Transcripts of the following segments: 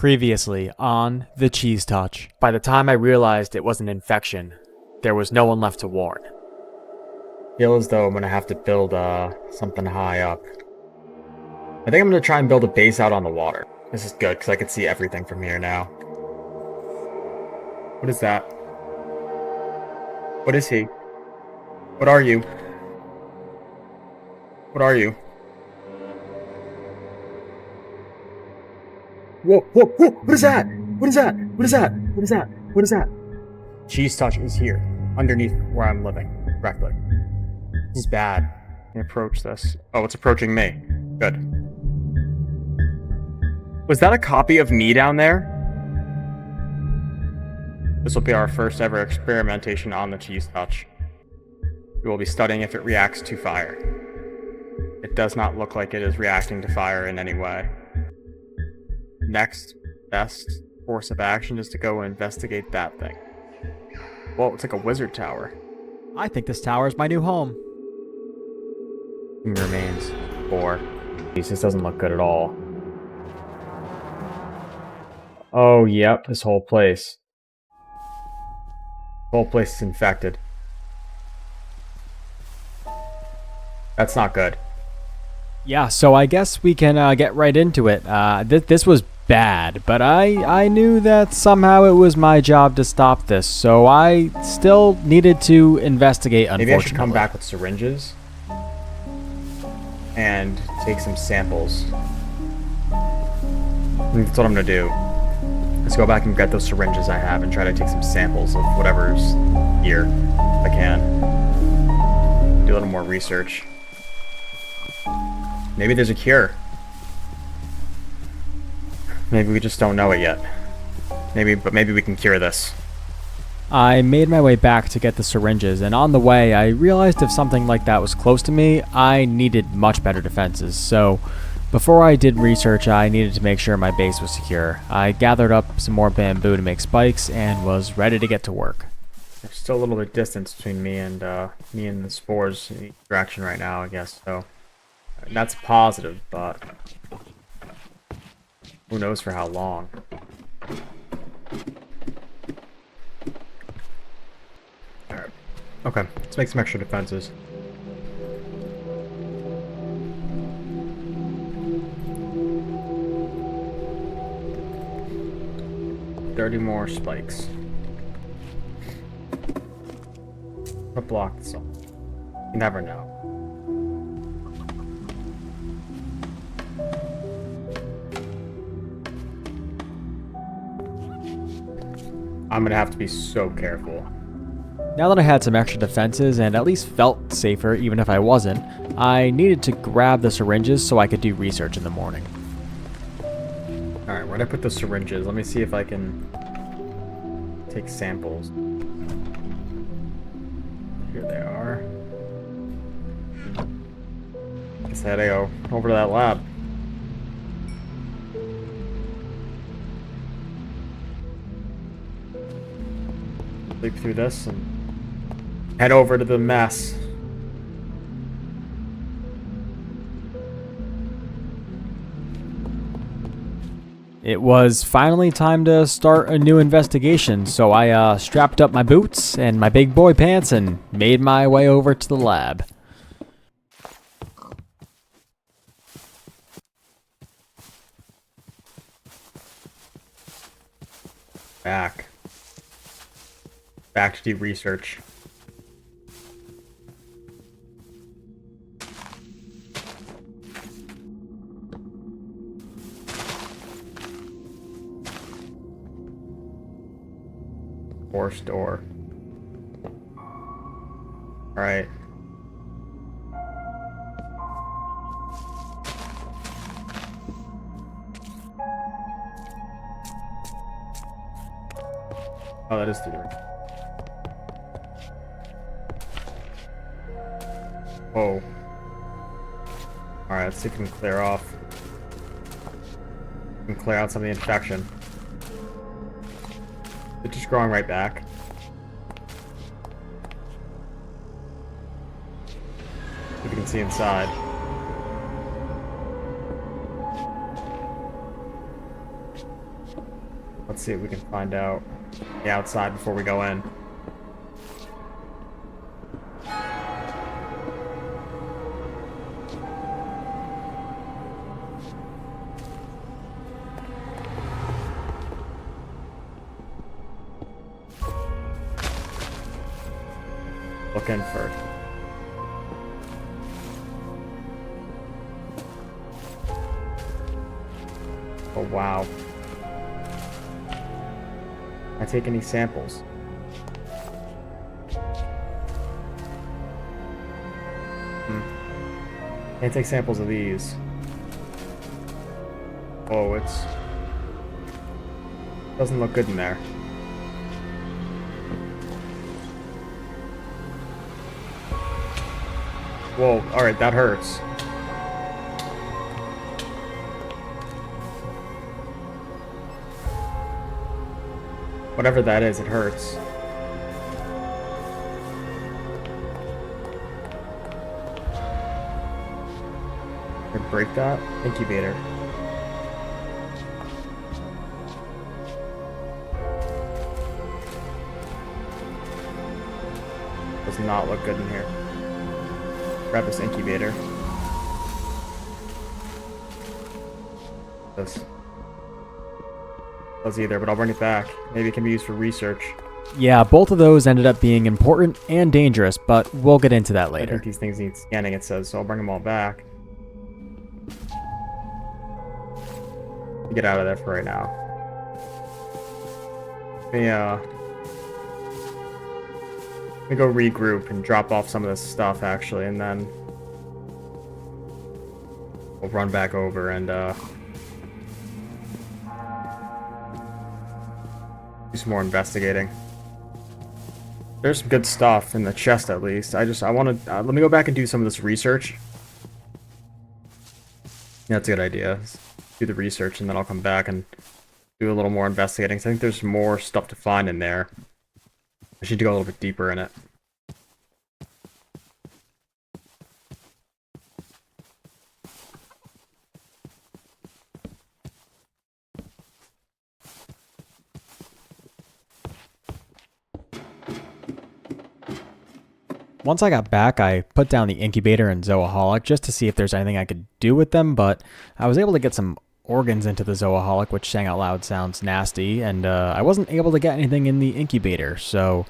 Previously on The Cheese Touch. By the time I realized it was an infection, there was no one left to warn. Feel as though I'm gonna have to build something high up. I think I'm gonna try and build a base out on the water. This is good because I can see everything from here now. What is that? What is he? What are you? What are you? Whoa, whoa, whoa! What is that? What is that? What is that? What is that? What is that? Cheese Touch is here, underneath where I'm living, correctly. This is bad. Let me approach this. Oh, it's approaching me. Good. Was that a copy of me down there? This will be our first ever experimentation on the Cheese Touch. We will be studying if it reacts to fire. It does not look like it is reacting to fire in any way. Next best course of action is to go and investigate that thing. Whoa, it's like a wizard tower. I think this tower is my new home. Remains 4. This doesn't look good at all. Oh, yep, this whole place. The whole place is infected. That's not good. Yeah, so I guess we can get right into it. This was bad, but I knew that somehow it was my job to stop this, so I still needed to investigate, unfortunately. Maybe I should come back with syringes and take some samples. I think that's what I'm gonna do. Let's go back and get those syringes I have and try to take some samples of whatever's here, if I can. Do a little more research. Maybe there's a cure. Maybe we just don't know it yet. But maybe we can cure this. I made my way back to get the syringes, and on the way, I realized if something like that was close to me, I needed much better defenses. So, before I did research, I needed to make sure my base was secure. I gathered up some more bamboo to make spikes, and was ready to get to work. There's still a little bit of distance between me and the spores interaction right now, I guess. So, that's positive, but who knows for how long. Alright. Okay, let's make some extra defenses. $30 more spikes. What block this off? You never know. I'm gonna have to be so careful. Now that I had some extra defenses and at least felt safer even if I wasn't, I needed to grab the syringes so I could do research in the morning. Alright, where'd I put the syringes? Let me see if I can take samples. Here they are. Guess I had to go over to that lab. Leap through this and head over to the mess. It was finally time to start a new investigation, so I strapped up my boots and my big boy pants and made my way over to the lab. Back to do research. Force door. Alright. Oh, that is the door. Whoa. Alright, let's see if we can clear off. We can clear out some of the infection. It's just growing right back. If you can see inside. Let's see if we can find out the outside before we go in. Look in first. Oh wow. Can I take any samples? Can't take samples of these. Oh, doesn't look good in there. Whoa, alright, that hurts. Whatever that is, it hurts. Can I break that? Incubator. Does not look good in here. Grab this incubator. This does either, but I'll bring it back. Maybe it can be used for research. Yeah, both of those ended up being important and dangerous, but we'll get into that I later. think these things need scanning, it says, so I'll bring them all back. Get out of there for right now. Let me go regroup and drop off some of this stuff, actually, and then we'll run back over and do some more investigating. There's some good stuff in the chest, at least. I want to let me go back and do some of this research. Yeah, that's a good idea. Do the research, and then I'll come back and do a little more investigating. So I think there's more stuff to find in there. I should go a little bit deeper in it. Once I got back, I put down the incubator and zooholic just to see if there's anything I could do with them, but I was able to get some organs into the zooholic, which saying out loud sounds nasty, and I wasn't able to get anything in the incubator, so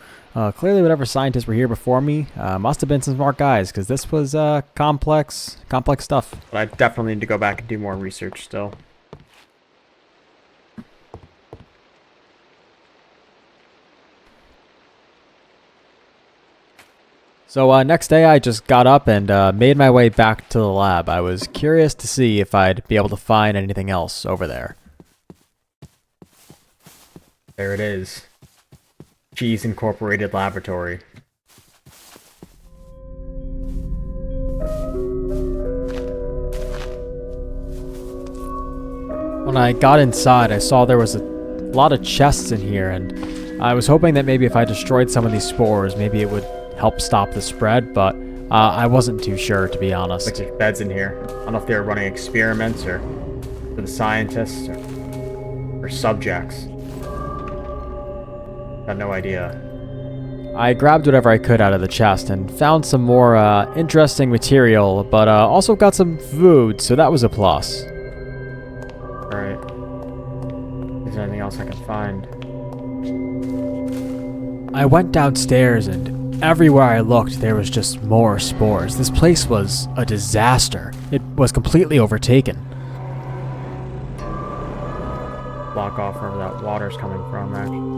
clearly whatever scientists were here before me must have been some smart guys, because this was complex stuff. But I definitely need to go back and do more research still. So next day I just got up and made my way back to the lab. I was curious to see if I'd be able to find anything else over there. There it is. Cheese Incorporated Laboratory. When I got inside, I saw there was a lot of chests in here, and I was hoping that maybe if I destroyed some of these spores, maybe it would help stop the spread, but I wasn't too sure, to be honest. Looks like beds in here. I don't know if they were running experiments or for the scientists or subjects. Got no idea. I grabbed whatever I could out of the chest and found some more interesting material, but also got some food, so that was a plus. Alright. Is there anything else I can find? I went downstairs and everywhere I looked, there was just more spores. This place was a disaster. It was completely overtaken. Block off wherever that water's coming from, actually.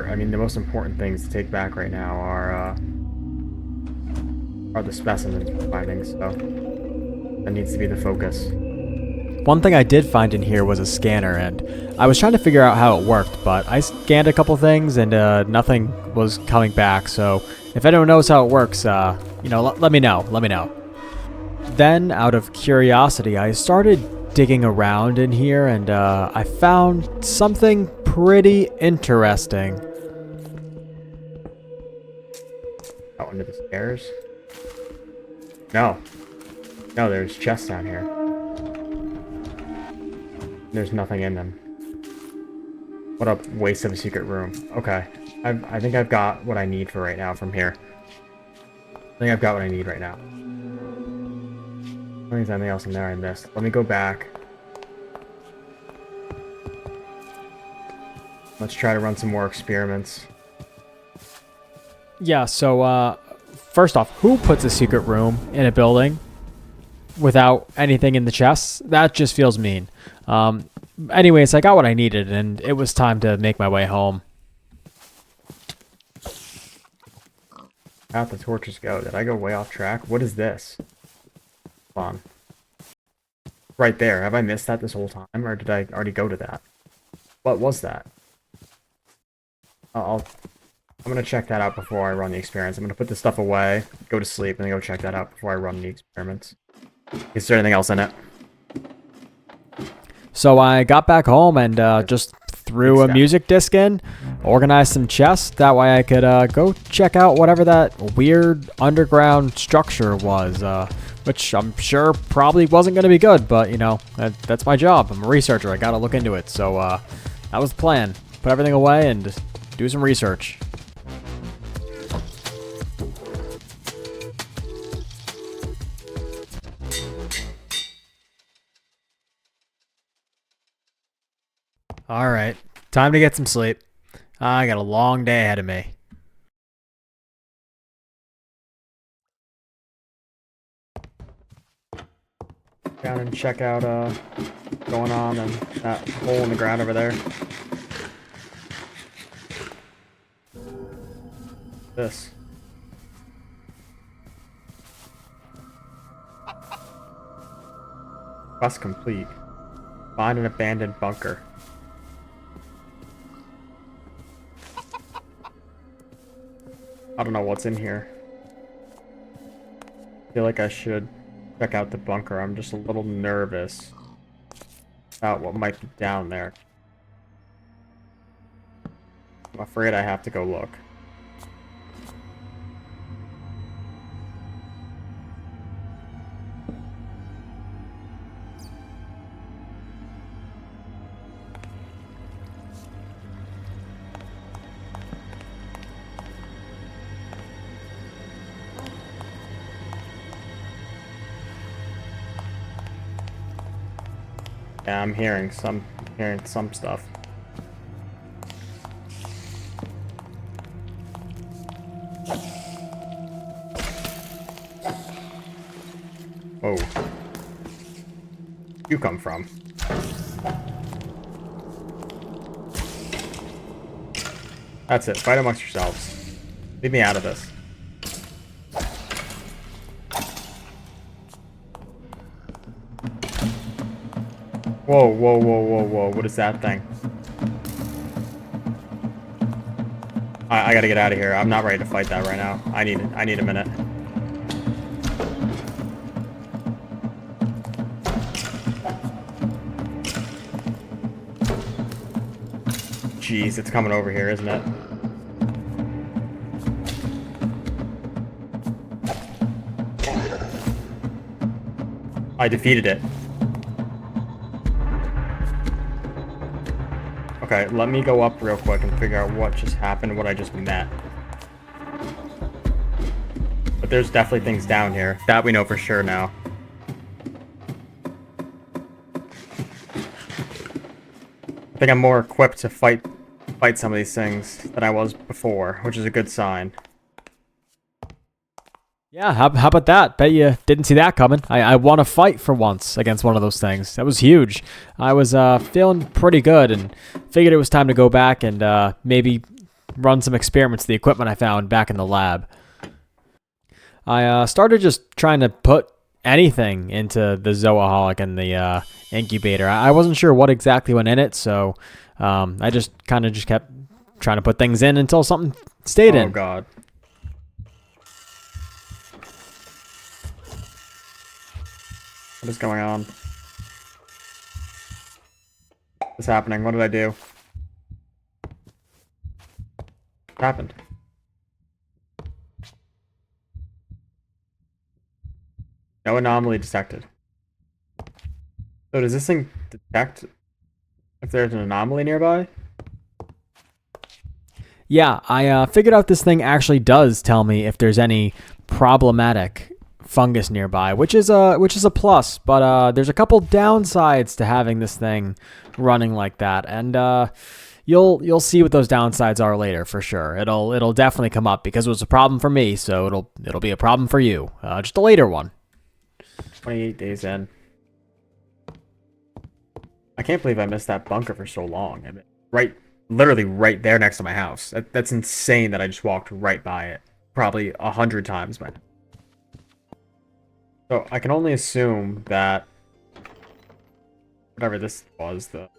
I mean, the most important things to take back right now are the specimens we're finding, so that needs to be the focus. One thing I did find in here was a scanner, and I was trying to figure out how it worked, but I scanned a couple things and nothing was coming back, so if anyone knows how it works, let me know. Then, out of curiosity, I started digging around in here and I found something pretty interesting. Out under the stairs? No. No, there's chests down here. There's nothing in them. What a waste of a secret room. Okay. I think I've got what I need for right now from here. I think I've got what I need right now. I don't think there's anything else in there I missed. Let me go back. Let's try to run some more experiments. Yeah, so, first off, who puts a secret room in a building without anything in the chests? That just feels mean. Anyways, I got what I needed, and it was time to make my way home. How'd the torches go? Did I go way off track? What is this? Hold on. Right there. Have I missed that this whole time, or did I already go to that? What was that? I'm gonna check that out before I run the experiments. I'm gonna put this stuff away, go to sleep, and then go check that out before I run the experiments. Is there anything else in it? So I got back home and just threw a music disc in, organized some chests. That way I could go check out whatever that weird underground structure was, which I'm sure probably wasn't going to be good, but, you know, that's my job. I'm a researcher. I got to look into it. So that was the plan. Put everything away and just do some research. Alright, time to get some sleep. I got a long day ahead of me. Down and check out what's going on and that hole in the ground over there. This. Quest complete. Find an abandoned bunker. I don't know what's in here. I feel like I should check out the bunker. I'm just a little nervous about what might be down there. I'm afraid I have to go look. Yeah, I'm hearing some stuff. Whoa. You come from? That's it. Fight amongst yourselves. Leave me out of this. Whoa, whoa, whoa, whoa, whoa. What is that thing? I gotta get out of here. I'm not ready to fight that right now. I need a minute. Jeez, it's coming over here, isn't it? I defeated it. Okay, let me go up real quick and figure out what just happened, what I just met. But there's definitely things down here. That we know for sure now. I think I'm more equipped to fight some of these things than I was before, which is a good sign. Yeah, how about that? Bet you didn't see that coming. I won a fight for once against one of those things. That was huge. I was feeling pretty good and figured it was time to go back and maybe run some experiments with the equipment I found back in the lab. I started just trying to put anything into the Zooaholic and the incubator. I wasn't sure what exactly went in it, so I just kept trying to put things in until something stayed in. Oh, God. What is going on? What's happening? What did I do? What happened? No anomaly detected. So does this thing detect if there's an anomaly nearby? Yeah, I figured out this thing actually does tell me if there's any problematic fungus nearby, which is a plus. But there's a couple downsides to having this thing running like that, and you'll see what those downsides are later for sure. It'll definitely come up because it was a problem for me, so it'll be a problem for you. Just a later one. 28 days in. I can't believe I missed that bunker for so long. I mean, literally right there next to my house. That's insane that I just walked right by it. Probably 100 times, man. So I can only assume that whatever this was, the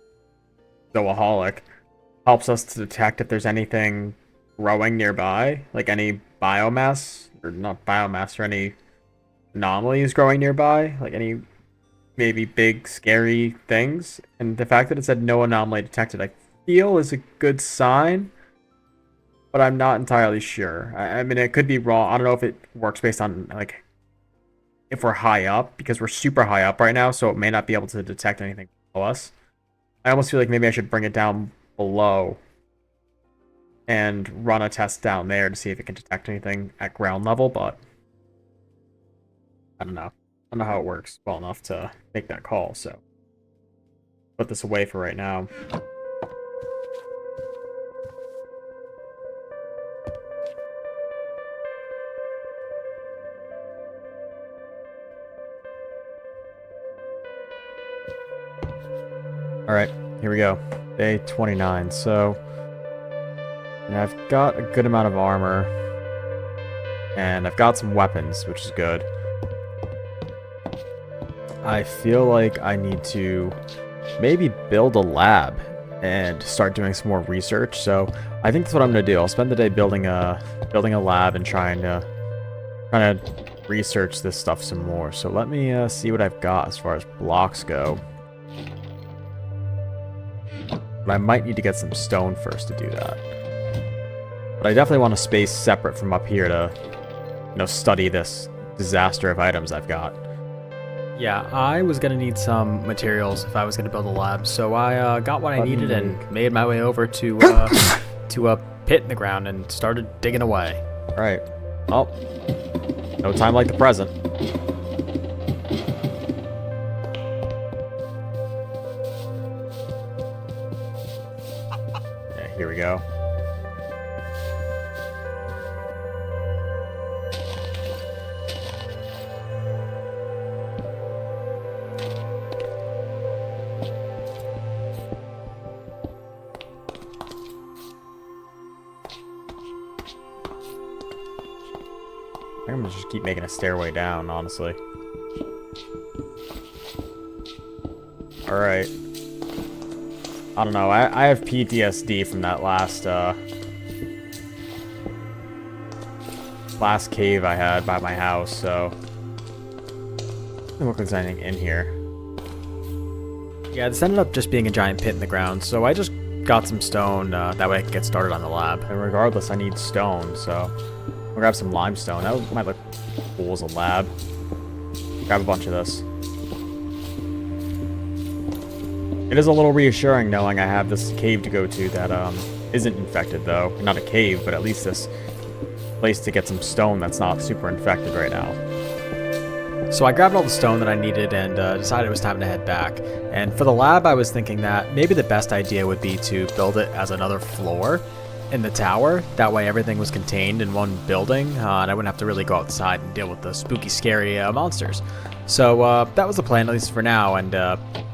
Zoaholic, helps us to detect if there's anything growing nearby, like any biomass, or not biomass, or any anomalies growing nearby, like any maybe big scary things. And the fact that it said no anomaly detected, I feel is a good sign, but I'm not entirely sure. I mean, it could be wrong. I don't know if it works based on like if we're high up, because we're super high up right now, so it may not be able to detect anything below us. I almost feel like maybe I should bring it down below and run a test down there to see if it can detect anything at ground level, but I don't know. I don't know how it works well enough to make that call, so put this away for right now. Alright, here we go. Day 29. So, and I've got a good amount of armor. And I've got some weapons, which is good. I feel like I need to maybe build a lab and start doing some more research. So I think that's what I'm gonna do. I'll spend the day building a lab and trying to research this stuff some more. So let me see what I've got as far as blocks go. But I might need to get some stone first to do that. But I definitely want a space separate from up here to, you know, study this disaster of items I've got. Yeah, I was gonna need some materials if I was gonna build a lab, so I got what I needed and made my way over to a pit in the ground and started digging away. All right. Oh, no time like the present. Yeah, here we go. I'm gonna just keep making a stairway down, honestly. Alright. I don't know, I have PTSD from that last cave I had by my house, so I don't look like there's anything in here. Yeah, this ended up just being a giant pit in the ground, so I just got some stone, that way I can get started on the lab. And regardless, I need stone, so I'll grab some limestone. That might look cool as a lab. Grab a bunch of this. It is a little reassuring knowing I have this cave to go to that isn't infected, though. Not a cave, but at least this place to get some stone that's not super infected right now. So I grabbed all the stone that I needed and decided it was time to head back. And for the lab, I was thinking that maybe the best idea would be to build it as another floor in the tower. That way everything was contained in one building, and I wouldn't have to really go outside and deal with the spooky, scary monsters. So that was the plan, at least for now, and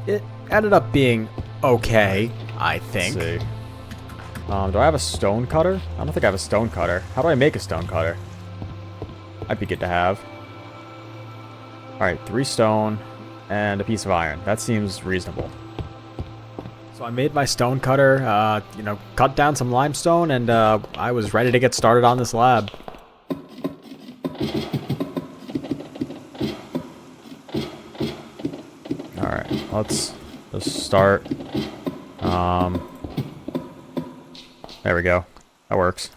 it ended up being okay, I think. Let's see. Do I have a stone cutter? I don't think I have a stone cutter. How do I make a stone cutter? That'd be good to have. Alright, 3 stone and a piece of iron. That seems reasonable. So I made my stone cutter, you know, cut down some limestone, and I was ready to get started on this lab. Alright, let's start. There we go. That works.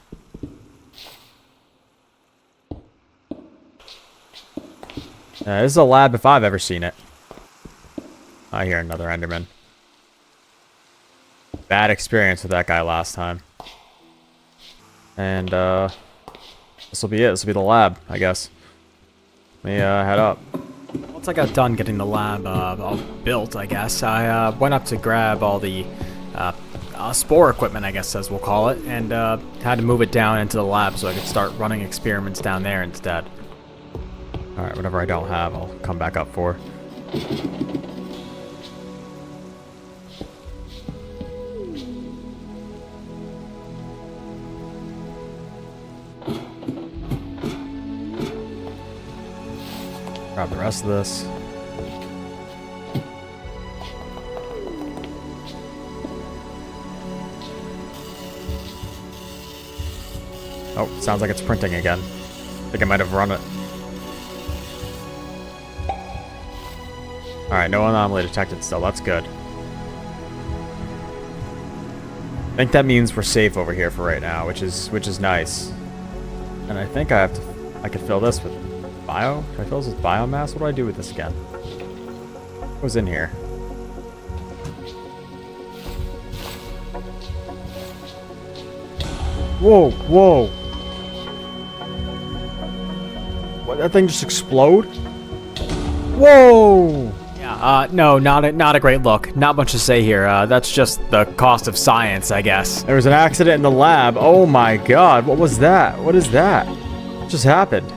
This is a lab if I've ever seen it. I hear another Enderman. Bad experience with that guy last time. And, this will be it. This will be the lab, I guess. Let me, head up. Once I got done getting the lab, all built, I guess, I, went up to grab all the, spore equipment, I guess, as we'll call it, and, had to move it down into the lab so I could start running experiments down there instead. Alright, whatever I don't have, I'll come back up for. Grab the rest of this. Oh, sounds like it's printing again. I think I might have run it. Alright, no anomaly detected still. That's good. I think that means we're safe over here for right now, which is nice. And I think I can fill this with bio? Can I fill this with biomass? What do I do with this again? What was in here? Whoa, whoa! What, that thing just explode? Whoa! Yeah, no, not a great look. Not much to say here. That's just the cost of science, I guess. There was an accident in the lab. Oh my god, what was that? What is that? What just happened?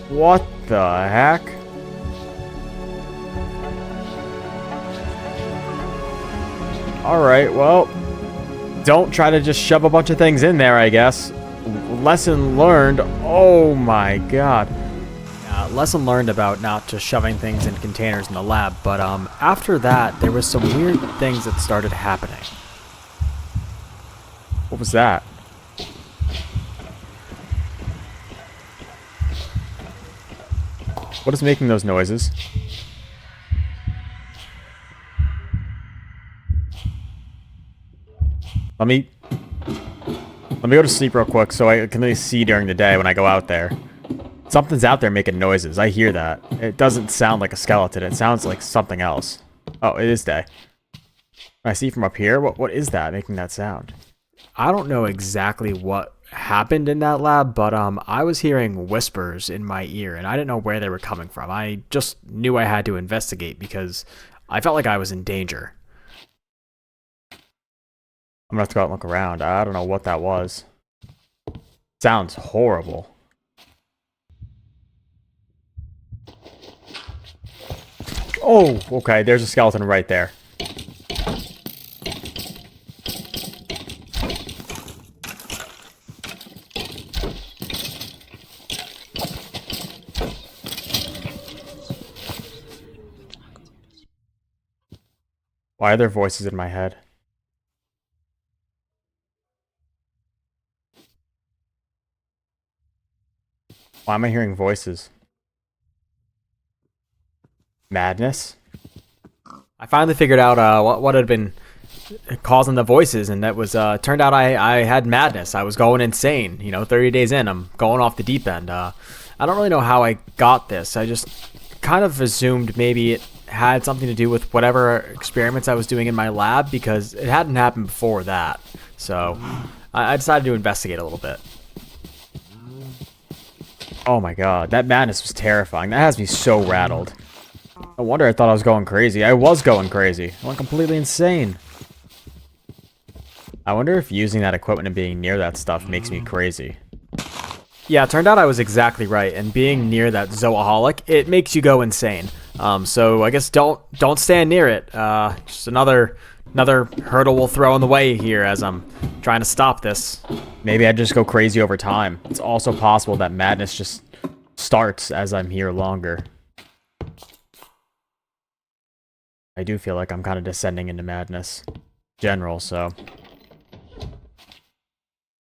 What the heck? Alright, well, don't try to just shove a bunch of things in there, I guess. Lesson learned. Oh my god. Lesson learned about not just shoving things in containers in the lab, but after that, there was some weird things that started happening. What was that? What is making those noises? Let me go to sleep real quick so I can at least see during the day when I go out there. Something's out there making noises. I hear that. It doesn't sound like a skeleton. It sounds like something else. Oh, it is day. I see from up here. What is that making that sound? I don't know exactly what happened in that lab, but I was hearing whispers in my ear, and I didn't know where they were coming from. I just knew I had to investigate because I felt like I was in danger. I'm gonna have to go out and look around. I don't know what that was. Sounds horrible. Oh, okay, there's a skeleton right there. Why are there voices in my head? Why am I hearing voices? Madness? I finally figured out what had been causing the voices, and that was turned out I had madness. I was going insane. 30 days in, I'm going off the deep end. I don't really know how I got this. I just kind of assumed maybe it had something to do with whatever experiments I was doing in my lab, because it hadn't happened before that. So I decided to investigate a little bit. Oh my god, that madness was terrifying. That has me so rattled. No wonder I thought I was going crazy. I was going crazy. I went completely insane. I wonder if using that equipment and being near that stuff makes me crazy. Yeah, it turned out I was exactly right, and being near that zooaholic, it makes you go insane. So I guess don't stand near it. Just another hurdle we'll throw in the way here as I'm trying to stop this. Maybe I just go crazy over time. It's also possible that madness just starts as I'm here longer. I do feel like I'm kind of descending into madness in general, so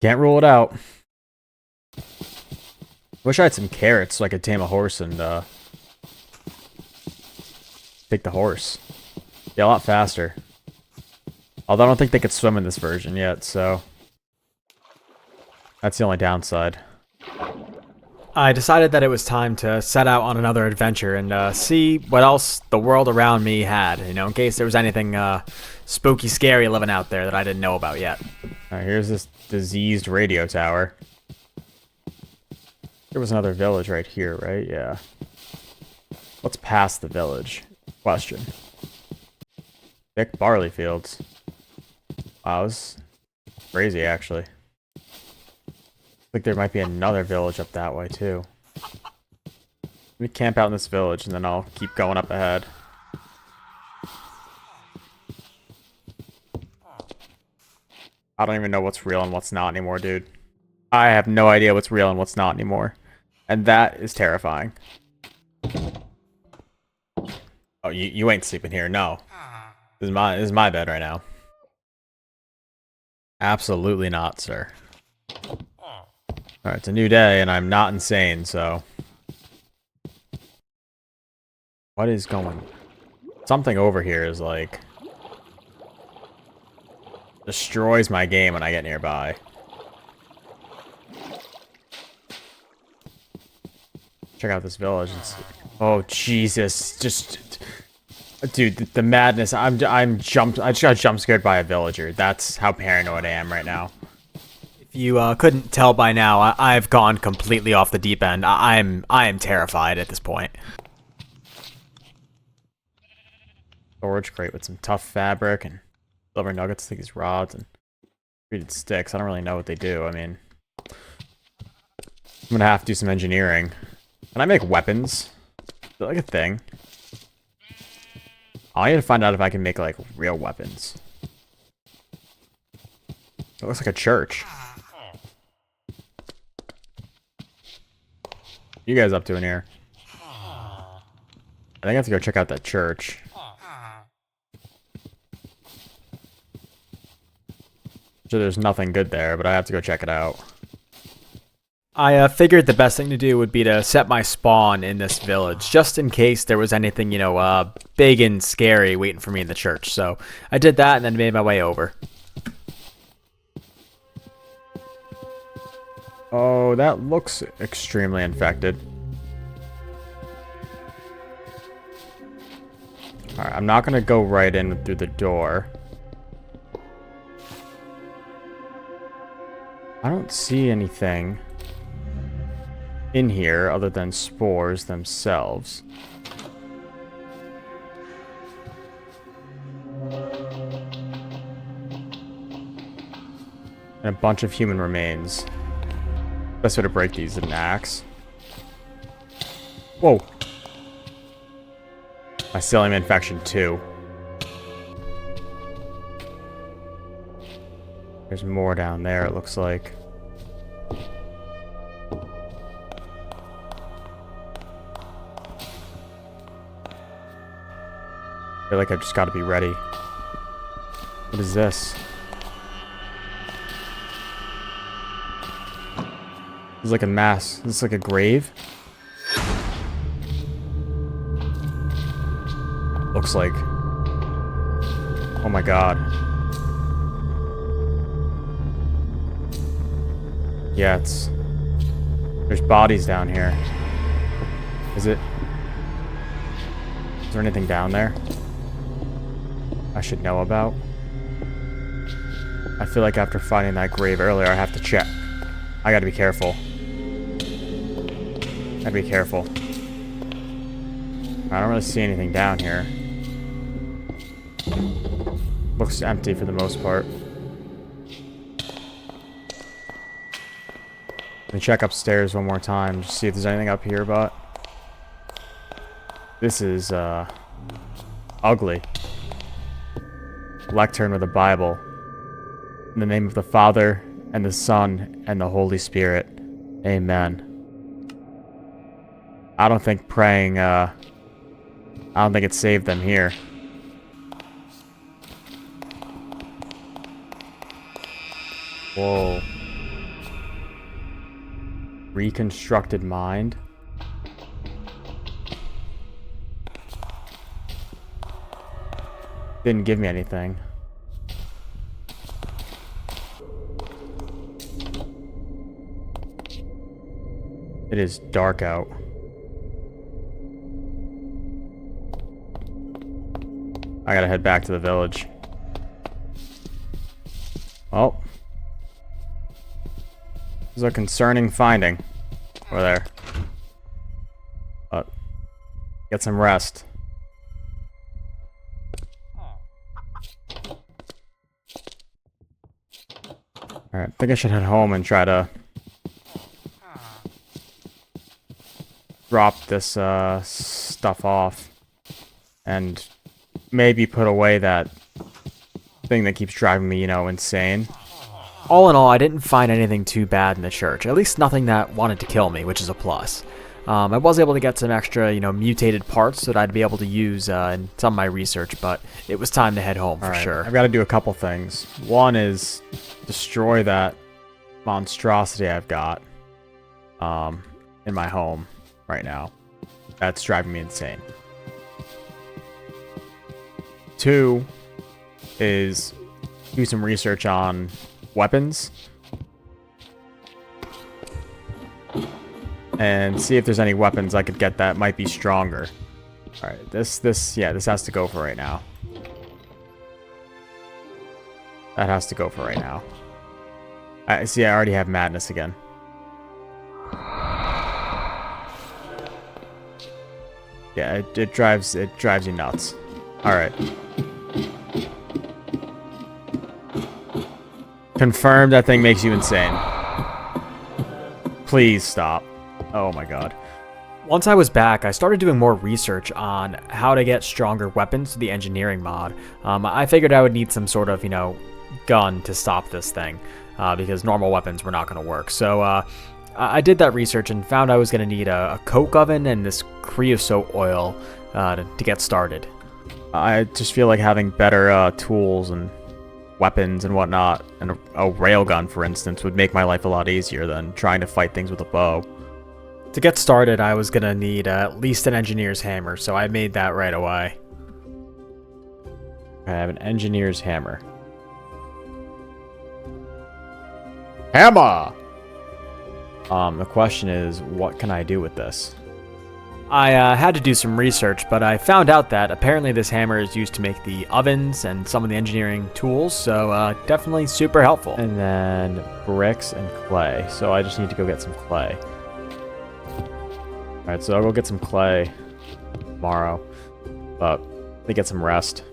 can't rule it out. Wish I had some carrots so I could tame a horse and take the horse. Yeah, a lot faster. Although I don't think they could swim in this version yet, so that's the only downside. I decided that it was time to set out on another adventure and see what else the world around me had, you know, in case there was anything spooky, scary living out there that I didn't know about yet. Alright, here's this diseased radio tower. There was another village right here, right? Yeah. What's past the village? Question. Thick barley fields. Wow, this is crazy, actually. I think there might be another village up that way, too. Let me camp out in this village, and then I'll keep going up ahead. I don't even know what's real and what's not anymore, dude. I have no idea what's real and what's not anymore. And that is terrifying. Oh, you ain't sleeping here, no. This is my bed right now. Absolutely not, sir. Alright, it's a new day, and I'm not insane, so... What is going... Something over here is, like... destroys my game when I get nearby. Check out this village. Oh, Jesus. Just... Dude, the madness. I just got jump scared by a villager. That's how paranoid I am right now. If you couldn't tell by now, I've gone completely off the deep end. I am terrified at this point. Storage crate with some tough fabric and silver nuggets, I think these rods, and treated sticks. I don't really know what they do. I mean, I'm gonna have to do some engineering. Can I make weapons? Is that like a thing? I need to find out if I can make like real weapons. It looks like a church. What are you guys up to in here? I think I have to go check out that church. Sure, there's nothing good there, but I have to go check it out. I figured the best thing to do would be to set my spawn in this village, just in case there was anything, you know, big and scary waiting for me in the church. So I did that and then made my way over. Oh, that looks extremely infected. Alright, I'm not gonna go right in through the door. I don't see anything in here other than spores themselves. And a bunch of human remains. Best way to break these is an axe. Whoa. Mycelium infection 2. There's more down there, it looks like. I feel like I've just got to be ready. What is this? This is like a mass. This is like a grave. Looks like. Oh my god. Yeah, it's... There's bodies down here. Is it... Is there anything down there I should know about? I feel like after finding that grave earlier, I have to check. I gotta be careful. Gotta be careful. I don't really see anything down here. Looks empty for the most part. Let me check upstairs one more time, just see if there's anything up here, but... This is, ugly. Lectern with a Bible. In the name of the Father, and the Son, and the Holy Spirit. Amen. I don't think praying, I don't think it saved them here. Whoa. Reconstructed mind. Didn't give me anything. It is dark out. I gotta head back to the village. Well, this is a concerning finding. Over there. But get some rest. Alright, I think I should head home and try to drop this stuff off. And maybe put away that thing that keeps driving me, insane. All in all, I didn't find anything too bad in the church. At least nothing that wanted to kill me, which is a plus. I was able to get some extra, mutated parts that I'd be able to use in some of my research, but it was time to head home for sure. I've got to do a couple things. One is destroy that monstrosity I've got in my home right now. That's driving me insane. Two is do some research on weapons and see if there's any weapons I could get that might be stronger. All right, this has to go for right now. That has to go for right now. I see. I already have madness again. Yeah, it drives you nuts. All right. Confirm that thing makes you insane. Please stop. Oh my god. Once I was back, I started doing more research on how to get stronger weapons to the engineering mod. I figured I would need some sort of, gun to stop this thing, because normal weapons were not going to work. So I did that research and found I was going to need a coke oven and this creosote oil to get started. I just feel like having better tools and weapons and whatnot, and a railgun, for instance, would make my life a lot easier than trying to fight things with a bow. To get started, I was going to need at least an engineer's hammer, so I made that right away. I have an engineer's hammer. Hammer! The question is, what can I do with this? I had to do some research, but I found out that apparently this hammer is used to make the ovens and some of the engineering tools, so definitely super helpful. And then bricks and clay, so I just need to go get some clay. Alright, so I'll go get some clay tomorrow, but let me get some rest.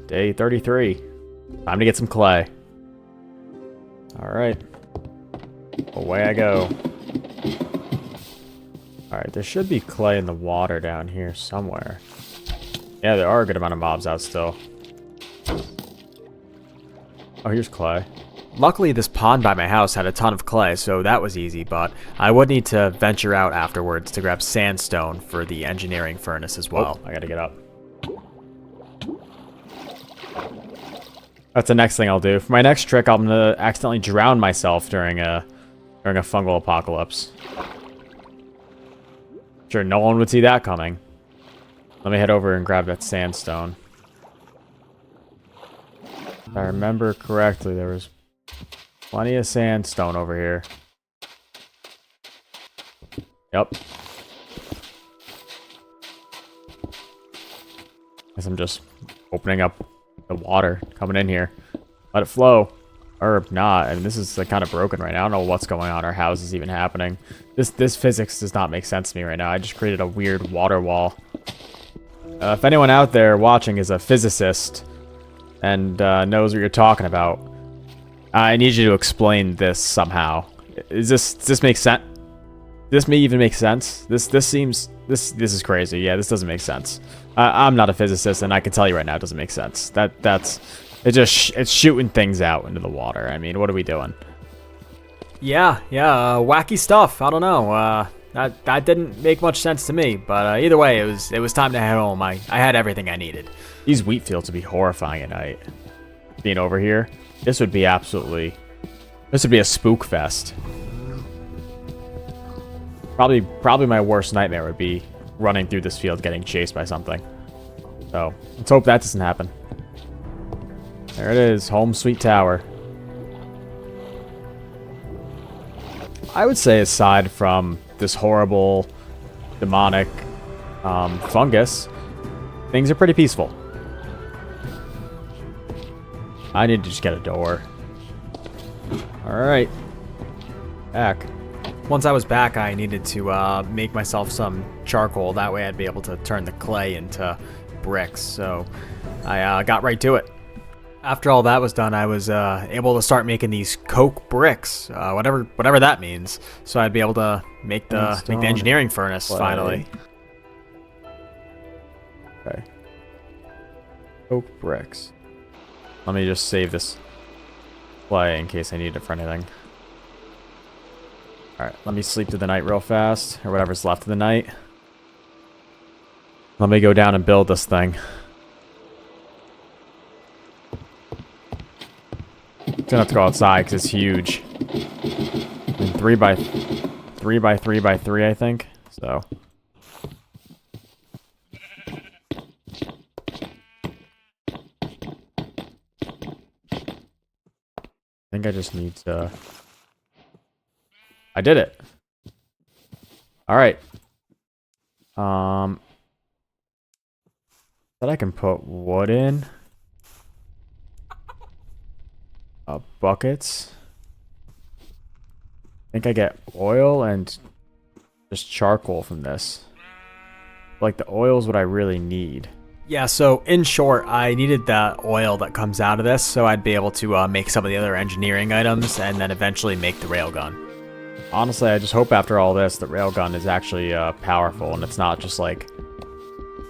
Day 33. Time to get some clay. Alright. Away I go. Alright, there should be clay in the water down here somewhere. Yeah, there are a good amount of mobs out still. Oh, here's clay. Luckily, this pond by my house had a ton of clay, so that was easy, but I would need to venture out afterwards to grab sandstone for the engineering furnace as well. Oh, I gotta get up. That's the next thing I'll do. For my next trick, I'm gonna accidentally drown myself during a fungal apocalypse. Sure, no one would see that coming. Let me head over and grab that sandstone. If I remember correctly, there was plenty of sandstone over here. Yep. Guess I'm just opening up the water coming in here. Let it flow. Or not. I mean, this is kind of broken right now. I don't know what's going on. Our house is even happening. This physics does not make sense to me right now. I just created a weird water wall. If anyone out there watching is a physicist and knows what you're talking about, I need you to explain this somehow. Does this make sense? This may even make sense. This is crazy. Yeah, this doesn't make sense. I'm not a physicist, and I can tell you right now, it doesn't make sense. It's shooting things out into the water. I mean, what are we doing? Yeah, wacky stuff. I don't know. That didn't make much sense to me, but either way, it was time to head home. I had everything I needed. These wheat fields would be horrifying at night. being over here. This would be a spook fest. Probably my worst nightmare would be running through this field getting chased by something. So, let's hope that doesn't happen. There it is, home sweet tower. I would say aside from this horrible, demonic fungus, things are pretty peaceful. I need to just get a door. Alright. Back. Once I was back, I needed to make myself some charcoal. That way I'd be able to turn the clay into bricks. So I got right to it. After all that was done, I was able to start making these coke bricks, whatever that means. So I'd be able to make the engineering furnace finally. Okay. Coke bricks. Let me just save this play in case I need it for anything. Alright, let me sleep through the night real fast, or whatever's left of the night. Let me go down and build this thing. I'm gonna have to go outside because it's huge. I mean, 3 by 3 by 3 by 3, I think. So. I think I just need to... I did it. Alright. That I can put wood in. Buckets. I think I get oil and just charcoal from this. Like, the oil is what I really need. Yeah, so in short, I needed the oil that comes out of this so I'd be able to make some of the other engineering items and then eventually make the railgun. Honestly, I just hope after all this, the railgun is actually powerful and it's not just like...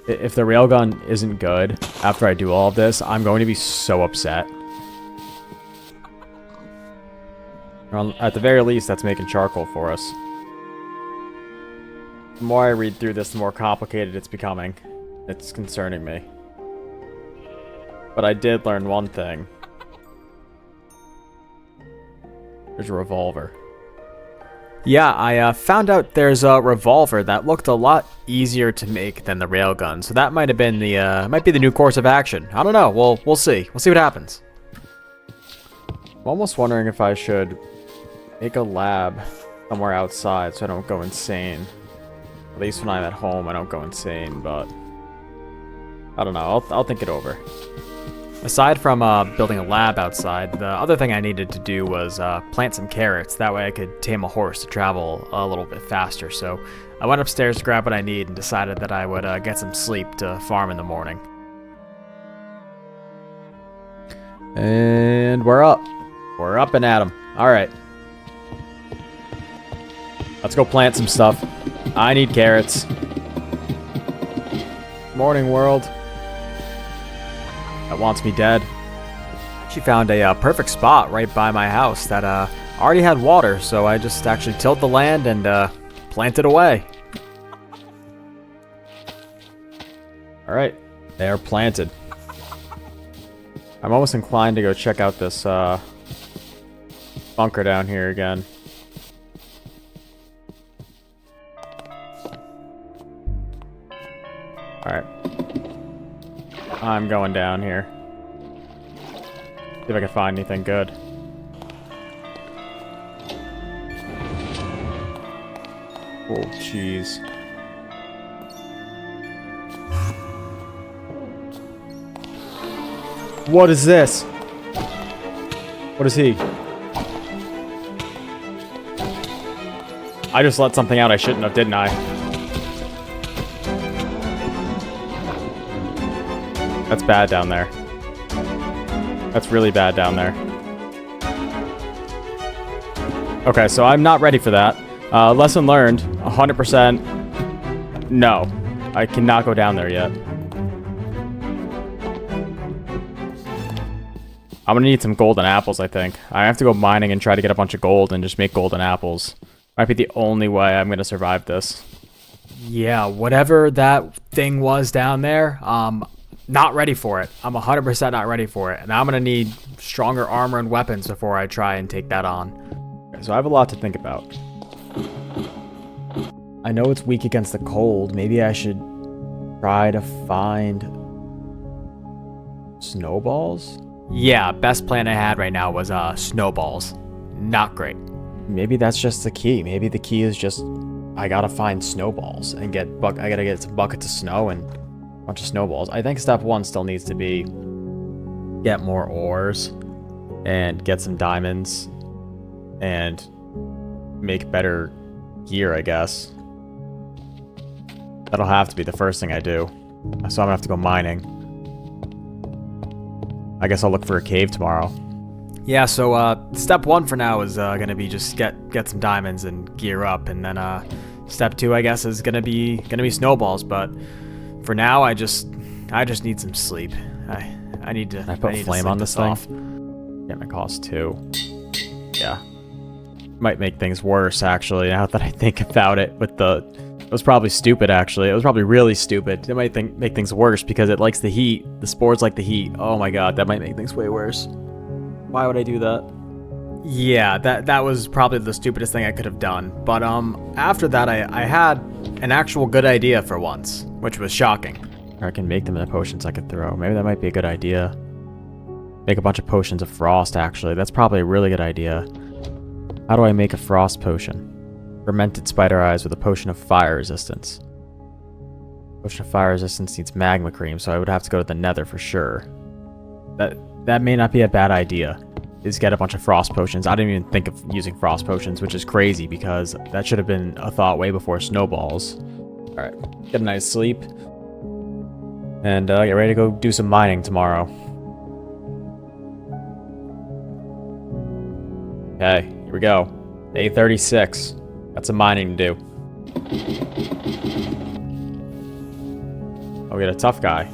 If the railgun isn't good after I do all of this, I'm going to be so upset. Well, at the very least, that's making charcoal for us. The more I read through this, the more complicated it's becoming. It's concerning me. But I did learn one thing. There's a revolver. Yeah, I found out there's a revolver that looked a lot easier to make than the railgun, so that might have been might be the new course of action. I don't know. We'll see. We'll see what happens. I'm almost wondering if I should make a lab somewhere outside so I don't go insane. At least when I'm at home, I don't go insane, but I don't know. I'll think it over. Aside from building a lab outside, the other thing I needed to do was plant some carrots. That way I could tame a horse to travel a little bit faster. So I went upstairs to grab what I need and decided that I would get some sleep to farm in the morning. And we're up. We're up and at 'em. All right. Let's go plant some stuff. I need carrots. Morning, world. That wants me dead. She found a perfect spot right by my house that already had water, so I just actually tilled the land and planted away. All right, they're planted. I'm almost inclined to go check out this bunker down here again. All right. I'm going down here. See if I can find anything good. Oh, jeez. What is this? What is he? I just let something out I shouldn't have, didn't I? That's bad down there. That's really bad down there. Okay, so I'm not ready for that. Lesson learned, 100%. No, I cannot go down there yet. I'm gonna need some golden apples, I think. I have to go mining and try to get a bunch of gold and just make golden apples. Might be the only way I'm gonna survive this. Yeah, whatever that thing was down there, not ready for it. I'm 100% not ready for it. And I'm going to need stronger armor and weapons before I try and take that on. Okay, so I have a lot to think about. I know it's weak against the cold. Maybe I should try to find snowballs? Yeah, best plan I had right now was snowballs. Not great. Maybe that's just the key. Maybe the key is just I gotta find snowballs and I gotta get some buckets of snow and a bunch of snowballs. I think step one still needs to be get more ores and get some diamonds and make better gear, I guess. That'll have to be the first thing I do. So I'm gonna have to go mining. I guess I'll look for a cave tomorrow. Yeah, so step one for now is gonna be just get some diamonds and gear up, and then step two, I guess, is gonna be snowballs. But for now, I just need some sleep. I need to. I put flame on this thing. Yeah, it costs 2. Yeah, might make things worse actually. Now that I think about it, it was probably stupid actually. It was probably really stupid. It might make things worse because it likes the heat. The spores like the heat. Oh my god, that might make things way worse. Why would I do that? Yeah, that was probably the stupidest thing I could have done. But after that, I had an actual good idea for once, which was shocking. Or I can make them into potions I could throw. Maybe that might be a good idea. Make a bunch of potions of frost, actually. That's probably a really good idea. How do I make a frost potion? Fermented spider eyes with a potion of fire resistance. Potion of fire resistance needs magma cream, so I would have to go to the nether for sure. That may not be a bad idea, is get a bunch of frost potions. I didn't even think of using frost potions, which is crazy because that should have been a thought way before snowballs. Alright, get a nice sleep. And get ready to go do some mining tomorrow. Okay, here we go. Day 36. Got some mining to do. Oh, we got a tough guy.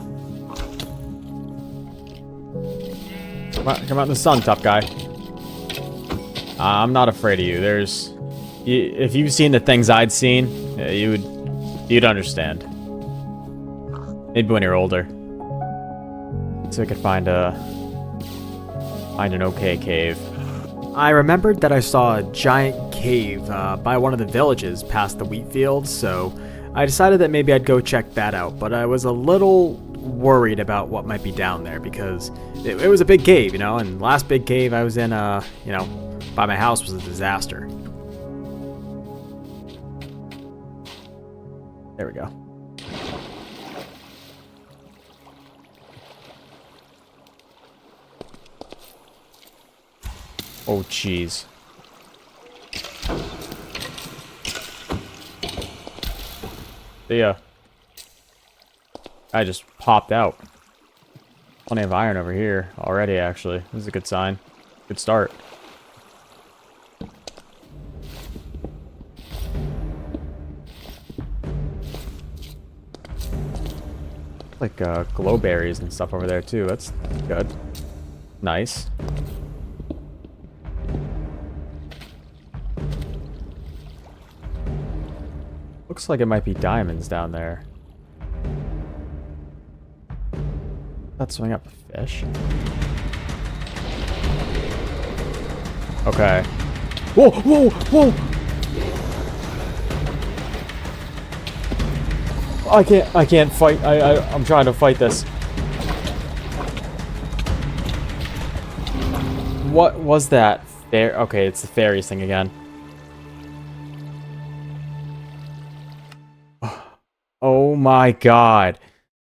Come out in the sun, tough guy. I'm not afraid of you. If you've seen the things I'd seen, you'd understand. Maybe when you're older. So I could find an okay cave. I remembered that I saw a giant cave by one of the villages past the wheat fields, so I decided that maybe I'd go check that out, but I was a little worried about what might be down there because it was a big cave, and the last big cave I was in, by my house was a disaster. There we go. Oh, jeez. Yeah. I just popped out. Plenty of iron over here already, actually. This is a good sign. Good start. Like glow berries and stuff over there too. That's good. Nice. Looks like it might be diamonds down there. Let's swing up a fish. Okay. Whoa, whoa, whoa! I can't fight. I'm trying to fight this. What was that? Okay, it's the fairies thing again. Oh my god.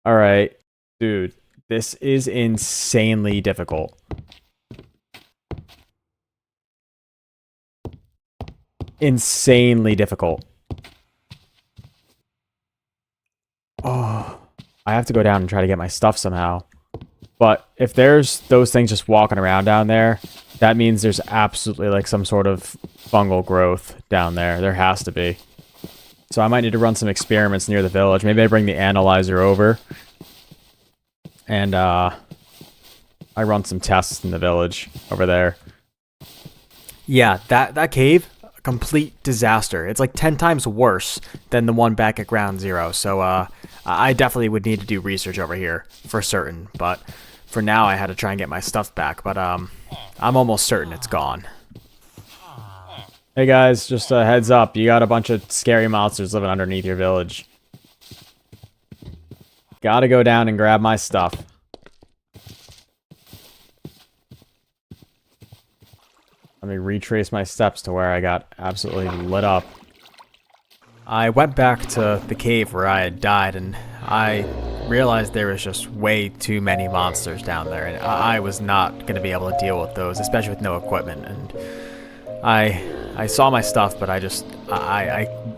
Alright. Dude, this is insanely difficult. Insanely difficult. Oh, I have to go down and try to get my stuff somehow. But if there's those things just walking around down there, that means there's absolutely like some sort of fungal growth down there. There has to be. So I might need to run some experiments near the village. Maybe I bring the analyzer over. And I run some tests in the village over there. Yeah, that cave a complete disaster. It's like 10 times worse than the one back at ground zero. So I definitely would need to do research over here for certain. But for now, I had to try and get my stuff back. But I'm almost certain it's gone. Hey guys, just a heads up. You got a bunch of scary monsters living underneath your village. Gotta go down and grab my stuff. Let me retrace my steps to where I got absolutely lit up. I went back to the cave where I had died, and I realized there was just way too many monsters down there, and I was not going to be able to deal with those, especially with no equipment. And I saw my stuff, but I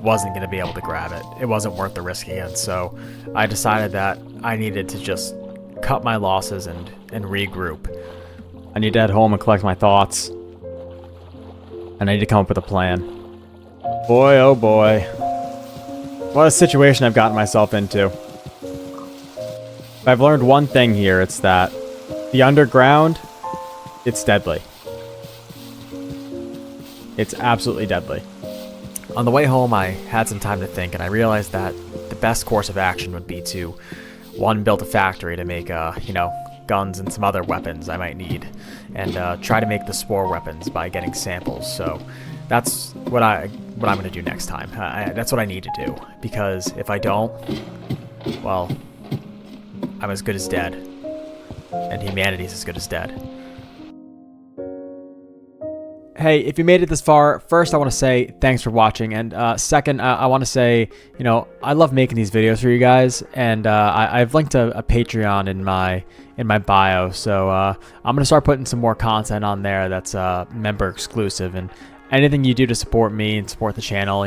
wasn't going to be able to grab it. It wasn't worth the risk again, so I decided that I needed to just cut my losses and regroup. I need to head home and collect my thoughts. And I need to come up with a plan. Boy, oh boy. What a situation I've gotten myself into. If I've learned one thing here, it's that the underground, it's deadly. It's absolutely deadly. On the way home, I had some time to think, and I realized that the best course of action would be to, one, build a factory to make, guns and some other weapons I might need, and try to make the spore weapons by getting samples. So that's what I'm going to do next time. That's what I need to do, because if I don't, well, I'm as good as dead, and humanity's as good as dead. Hey, if you made it this far, first I want to say thanks for watching, and second, I want to say, I love making these videos for you guys, and I've linked a Patreon in my bio, so I'm gonna start putting some more content on there that's member exclusive, and anything you do to support me and support the channel,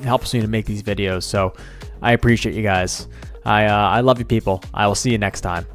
helps me to make these videos. So I appreciate you guys. I love you people. I will see you next time.